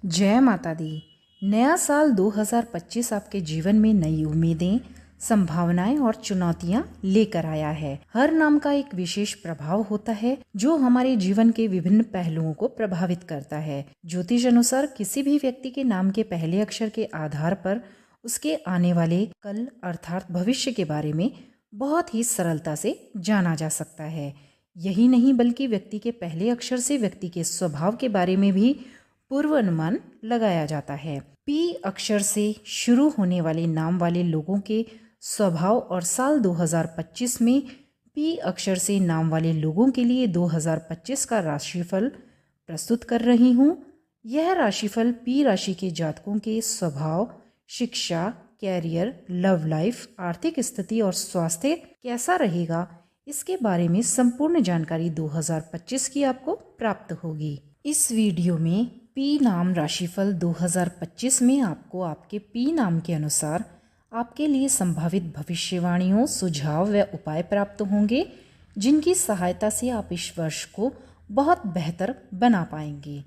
जय माता दी। नया साल 2025 आपके जीवन में नई उम्मीदें, संभावनाएं और चुनौतियां लेकर आया है। हर नाम का एक विशेष प्रभाव होता है जो हमारे जीवन के विभिन्न पहलुओं को प्रभावित करता है। ज्योतिष अनुसार किसी भी व्यक्ति के नाम के पहले अक्षर के आधार पर उसके आने वाले कल अर्थात भविष्य के बारे में बहुत ही सरलता से जाना जा सकता है। यही नहीं बल्कि व्यक्ति के पहले अक्षर से व्यक्ति के स्वभाव के बारे में भी पूर्व अनुमान लगाया जाता है। पी अक्षर से शुरू होने वाले नाम वाले लोगों के स्वभाव और साल 2025 में पी अक्षर से नाम वाले लोगों के लिए 2025 का राशिफल प्रस्तुत कर रही हूँ। यह राशिफल पी राशि के जातकों के स्वभाव, शिक्षा, कैरियर, लव लाइफ, आर्थिक स्थिति और स्वास्थ्य कैसा रहेगा, इसके बारे में संपूर्ण जानकारी 2025 की आपको प्राप्त होगी। इस वीडियो में पी नाम राशिफल 2025 में आपको आपके पी नाम के अनुसार आपके लिए संभावित भविष्यवाणियों, सुझाव व उपाय प्राप्त होंगे जिनकी सहायता से आप इस वर्ष को बहुत बेहतर बना पाएंगे।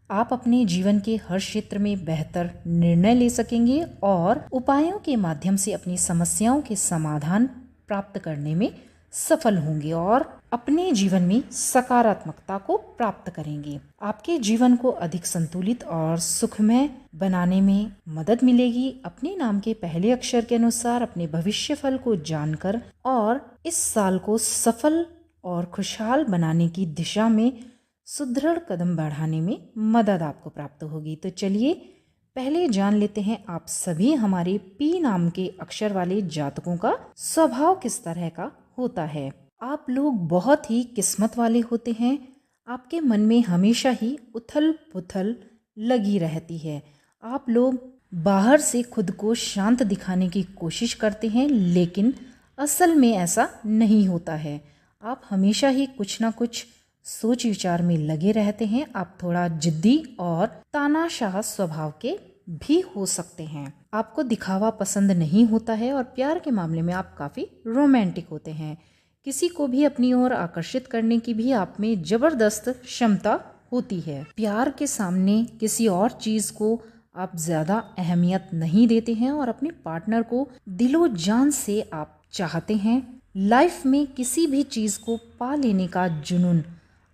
आप अपने जीवन के हर क्षेत्र में बेहतर निर्णय ले सकेंगे और उपायों के माध्यम से अपनी समस्याओं के समाधान प्राप्त करने में सफल होंगे और अपने जीवन में सकारात्मकता को प्राप्त करेंगे। आपके जीवन को अधिक संतुलित और सुखमय बनाने में मदद मिलेगी। अपने नाम के पहले अक्षर के अनुसार अपने भविष्य फल को जानकर और इस साल को सफल और खुशहाल बनाने की दिशा में सुदृढ़ कदम बढ़ाने में मदद आपको प्राप्त होगी। तो चलिए पहले जान लेते हैं आप सभी हमारे पी नाम के अक्षर वाले जातकों का स्वभाव किस तरह का होता है। आप लोग बहुत ही किस्मत वाले होते हैं। आपके मन में हमेशा ही उथल पुथल लगी रहती है। आप लोग बाहर से खुद को शांत दिखाने की कोशिश करते हैं, लेकिन असल में ऐसा नहीं होता है। आप हमेशा ही कुछ ना कुछ सोच विचार में लगे रहते हैं। आप थोड़ा जिद्दी और तानाशाह स्वभाव के भी हो सकते हैं। आपको दिखावा पसंद नहीं होता है और प्यार के मामले में आप काफ़ी रोमांटिक होते हैं। किसी को भी अपनी ओर आकर्षित करने की भी आप में जबरदस्त क्षमता होती है। प्यार के सामने किसी और चीज़ को आप ज़्यादा अहमियत नहीं देते हैं और अपने पार्टनर को दिलो जान से आप चाहते हैं। लाइफ में किसी भी चीज़ को पा लेने का जुनून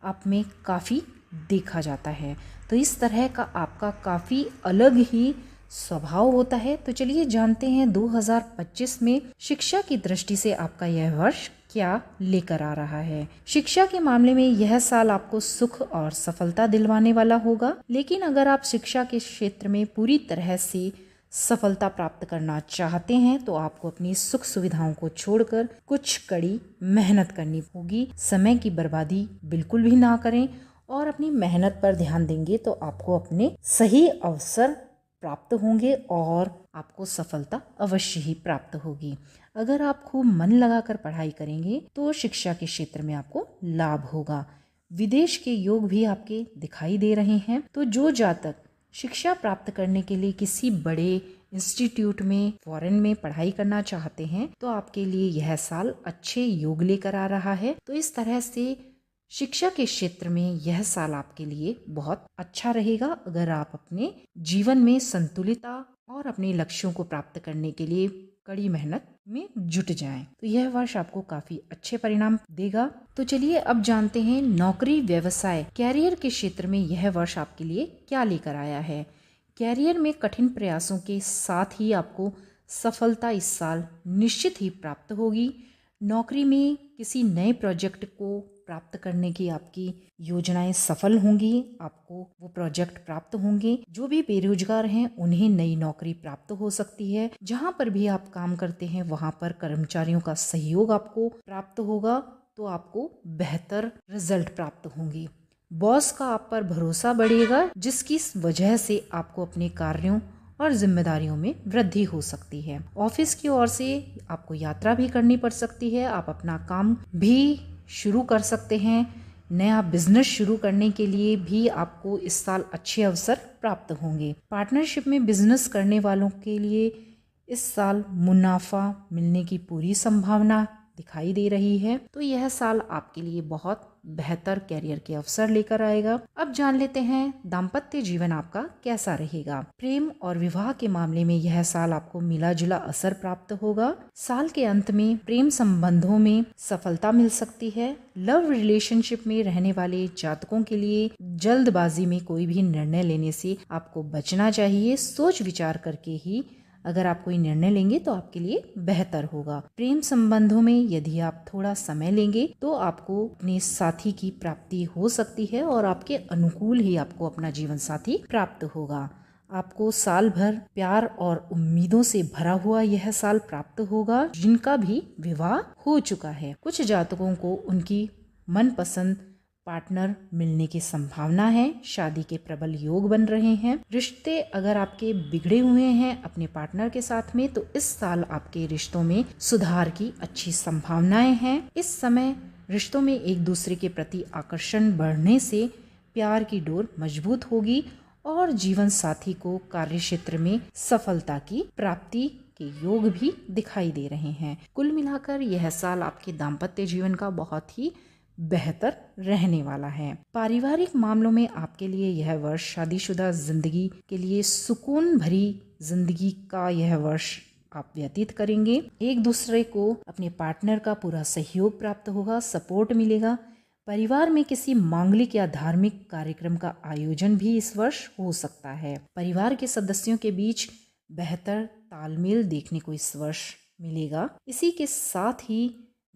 आप में काफ़ी देखा जाता है। तो इस तरह का आपका काफ़ी अलग ही स्वभाव होता है। तो चलिए जानते हैं 2025 में शिक्षा की दृष्टि से आपका यह वर्ष क्या लेकर आ रहा है। शिक्षा के मामले में यह साल आपको सुख और सफलता दिलवाने वाला होगा, लेकिन अगर आप शिक्षा के क्षेत्र में पूरी तरह से सफलता प्राप्त करना चाहते हैं तो आपको अपनी सुख सुविधाओं को छोड़कर कुछ कड़ी मेहनत करनी होगी। समय की बर्बादी बिल्कुल भी ना करें और अपनी मेहनत पर ध्यान देंगे तो आपको अपने सही अवसर प्राप्त होंगे और आपको सफलता अवश्य ही प्राप्त होगी। अगर आप खूब मन लगाकर पढ़ाई करेंगे तो शिक्षा के क्षेत्र में आपको लाभ होगा। विदेश के योग भी आपके दिखाई दे रहे हैं। तो जो जातक शिक्षा प्राप्त करने के लिए किसी बड़े इंस्टीट्यूट में, फॉरेन में पढ़ाई करना चाहते हैं तो आपके लिए यह साल अच्छे योग लेकर आ रहा है। तो इस तरह से शिक्षा के क्षेत्र में यह साल आपके लिए बहुत अच्छा रहेगा अगर आप अपने जीवन में संतुलितता और अपने लक्ष्यों को प्राप्त करने के लिए कड़ी मेहनत में जुट जाएं। तो यह वर्ष आपको काफी अच्छे परिणाम देगा। तो चलिए अब जानते हैं नौकरी, व्यवसाय, कैरियर के क्षेत्र में यह वर्ष आपके लिए क्या लेकर आया है। कैरियर में कठिन प्रयासों के साथ ही आपको सफलता इस साल निश्चित ही प्राप्त होगी। नौकरी में किसी नए प्रोजेक्ट को प्राप्त करने की आपकी योजनाएं सफल होंगी। आपको वो प्रोजेक्ट प्राप्त होंगे। जो भी बेरोजगार हैं उन्हें नई नौकरी प्राप्त हो सकती है। जहां पर भी आप काम करते हैं वहां पर कर्मचारियों का सहयोग आपको प्राप्त होगा तो आपको बेहतर रिजल्ट प्राप्त होंगे। बॉस का आप पर भरोसा बढ़ेगा जिसकी वजह से आपको अपने कार्यों और जिम्मेदारियों में वृद्धि हो सकती है। ऑफिस की ओर से आपको यात्रा भी करनी पड़ सकती है। आप अपना काम भी शुरू कर सकते हैं। नया बिजनेस शुरू करने के लिए भी आपको इस साल अच्छे अवसर प्राप्त होंगे। पार्टनरशिप में बिजनेस करने वालों के लिए इस साल मुनाफा मिलने की पूरी संभावना दिखाई दे रही है, तो यह साल आपके लिए बहुत बेहतर कैरियर के अवसर लेकर आएगा। अब जान लेते हैं दाम्पत्य जीवन आपका कैसा रहेगा। प्रेम और विवाह के मामले में यह साल आपको मिला जुला असर प्राप्त होगा। साल के अंत में प्रेम संबंधों में सफलता मिल सकती है। लव रिलेशनशिप में रहने वाले जातकों के लिए जल्दबाजी में कोई भी निर्णय लेने से आपको बचना चाहिए। सोच विचार करके ही अगर आप कोई निर्णय लेंगे तो आपके लिए बेहतर होगा। प्रेम संबंधों में यदि आप थोड़ा समय लेंगे तो आपको अपने साथी की प्राप्ति हो सकती है और आपके अनुकूल ही आपको अपना जीवन साथी प्राप्त होगा। आपको साल भर प्यार और उम्मीदों से भरा हुआ यह साल प्राप्त होगा। जिनका भी विवाह हो चुका है, कुछ जातकों को उनकी मनपसंद पार्टनर मिलने की संभावना है। शादी के प्रबल योग बन रहे हैं। रिश्ते अगर आपके बिगड़े हुए हैं अपने पार्टनर के साथ में, तो इस साल आपके रिश्तों में सुधार की अच्छी संभावनाएं हैं। इस समय रिश्तों में एक दूसरे के प्रति आकर्षण बढ़ने से प्यार की डोर मजबूत होगी और जीवन साथी को कार्य क्षेत्र में सफलता की प्राप्ति के योग भी दिखाई दे रहे हैं। कुल मिलाकर यह साल आपके दाम्पत्य जीवन का बहुत ही बेहतर रहने वाला है। पारिवारिक मामलों में आपके लिए यह वर्ष शादीशुदा जिंदगी के लिए सुकून भरी जिंदगी का यह वर्ष आप व्यतीत करेंगे। एक दूसरे को अपने पार्टनर का पूरा सहयोग प्राप्त होगा, सपोर्ट मिलेगा। परिवार में किसी मांगलिक या धार्मिक कार्यक्रम का आयोजन भी इस वर्ष हो सकता है। परिवार के सदस्यों के बीच बेहतर तालमेल देखने को इस वर्ष मिलेगा। इसी के साथ ही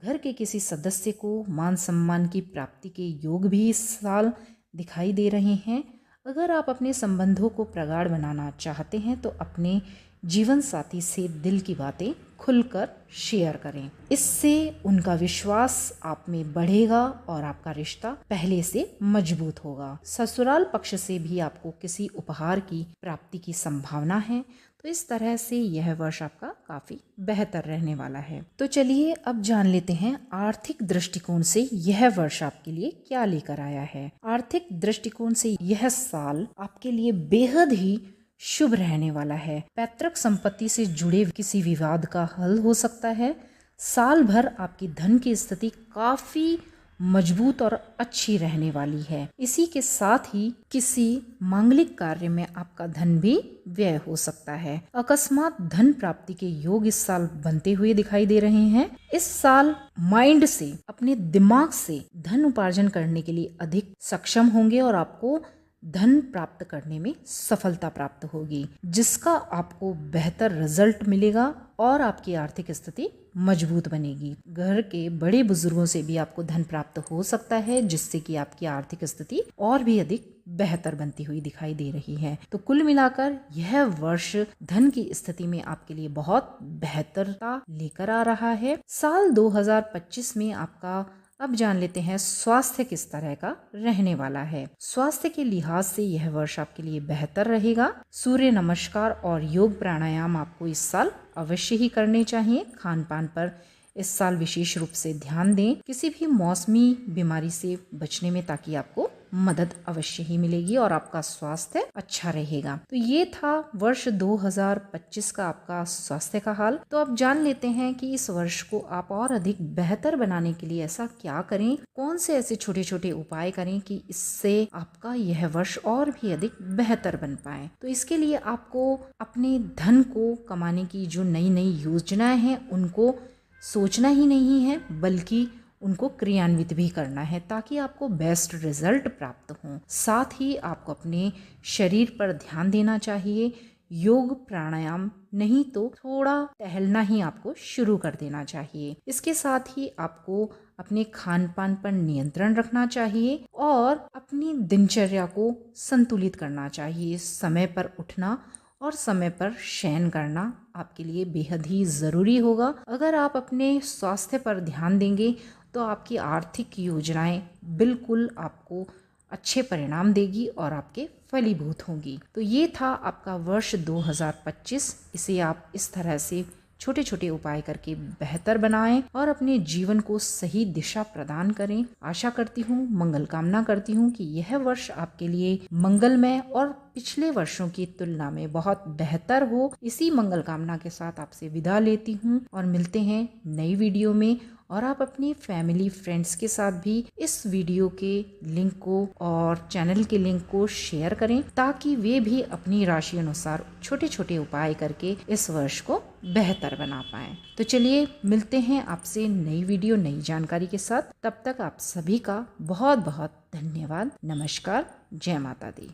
घर के किसी सदस्य को मान सम्मान की प्राप्ति के योग भी इस साल दिखाई दे रहे हैं। अगर आप अपने संबंधों को प्रगाढ़ बनाना चाहते हैं तो अपने जीवन साथी से दिल की बातें खुलकर शेयर करें। इससे उनका विश्वास आप में बढ़ेगा और आपका रिश्ता पहले से मजबूत होगा। ससुराल पक्ष से भी आपको किसी उपहार की प्राप्ति की संभावना है। तो इस तरह से यह वर्ष आपका काफी बेहतर रहने वाला है। तो चलिए अब जान लेते हैं आर्थिक दृष्टिकोण से यह वर्ष आपके लिए क्या लेकर आया है। आर्थिक दृष्टिकोण से यह साल आपके लिए बेहद ही शुभ रहने वाला है। पैतृक संपत्ति से जुड़े किसी विवाद का हल हो सकता है। साल भर आपकी धन की स्थिति काफी मजबूत और अच्छी रहने वाली है। इसी के साथ ही किसी मांगलिक कार्य में आपका धन भी व्यय हो सकता है। अकस्मात धन प्राप्ति के योग इस साल बनते हुए दिखाई दे रहे हैं। इस साल माइंड से, अपने दिमाग से धन उपार्जन करने के लिए अधिक सक्षम होंगे और आपको धन प्राप्त करने में सफलता प्राप्त होगी, जिसका आपको बेहतर रिजल्ट मिलेगा और आपकी आर्थिक स्थिति मजबूत बनेगी। घर के बड़े बुजुर्गों से भी आपको धन प्राप्त हो सकता है, जिससे कि आपकी आर्थिक स्थिति और भी अधिक बेहतर बनती हुई दिखाई दे रही है। तो कुल मिलाकर यह वर्ष धन की स्थिति में आपके लिए बहुत बेहतरता लेकर आ रहा है। साल 2025 में आपका अब जान लेते हैं स्वास्थ्य किस तरह का रहने वाला है। स्वास्थ्य के लिहाज से यह वर्ष आपके लिए बेहतर रहेगा। सूर्य नमस्कार और योग प्राणायाम आपको इस साल अवश्य ही करने चाहिए। खान पान पर इस साल विशेष रूप से ध्यान दें, किसी भी मौसमी बीमारी से बचने में, ताकि आपको मदद अवश्य ही मिलेगी और आपका स्वास्थ्य अच्छा रहेगा। तो ये था वर्ष 2025 का आपका स्वास्थ्य का हाल। तो अब जान लेते हैं कि इस वर्ष को आप और अधिक बेहतर बनाने के लिए ऐसा क्या करें, कौन से ऐसे छोटे छोटे उपाय करें कि इससे आपका यह वर्ष और भी अधिक बेहतर बन पाए। तो इसके लिए आपको अपने धन को कमाने की जो नई नई योजनाएं हैं उनको सोचना ही नहीं है, बल्कि उनको क्रियान्वित भी करना है, ताकि आपको बेस्ट रिजल्ट प्राप्त हो। साथ ही आपको अपने शरीर पर ध्यान देना चाहिए। योग प्राणायाम नहीं तो थोड़ा टहलना ही आपको शुरू कर देना चाहिए। इसके साथ ही आपको अपने खान पान पर नियंत्रण रखना चाहिए और अपनी दिनचर्या को संतुलित करना चाहिए। समय पर उठना और समय पर शयन करना आपके लिए बेहद ही ज़रूरी होगा। अगर आप अपने स्वास्थ्य पर ध्यान देंगे तो आपकी आर्थिक योजनाएं बिल्कुल आपको अच्छे परिणाम देगी और आपके फलीभूत होंगी। तो ये था आपका वर्ष 2025। इसे आप इस तरह से छोटे छोटे उपाय करके बेहतर बनाएं और अपने जीवन को सही दिशा प्रदान करें। आशा करती हूँ, मंगल कामना करती हूँ कि यह वर्ष आपके लिए मंगलमय और पिछले वर्षों की तुलना में बहुत बेहतर हो। इसी मंगल कामना के साथ आपसे विदा लेती हूँ और मिलते हैं नई वीडियो में और आप अपनी फैमिली फ्रेंड्स के साथ भी इस वीडियो के लिंक को और चैनल के लिंक को शेयर करें, ताकि वे भी अपनी राशि अनुसार छोटे छोटे उपाय करके इस वर्ष को बेहतर बना पाएं। तो चलिए मिलते हैं आपसे नई वीडियो नई जानकारी के साथ। तब तक आप सभी का बहुत बहुत धन्यवाद। नमस्कार। जय माता दी।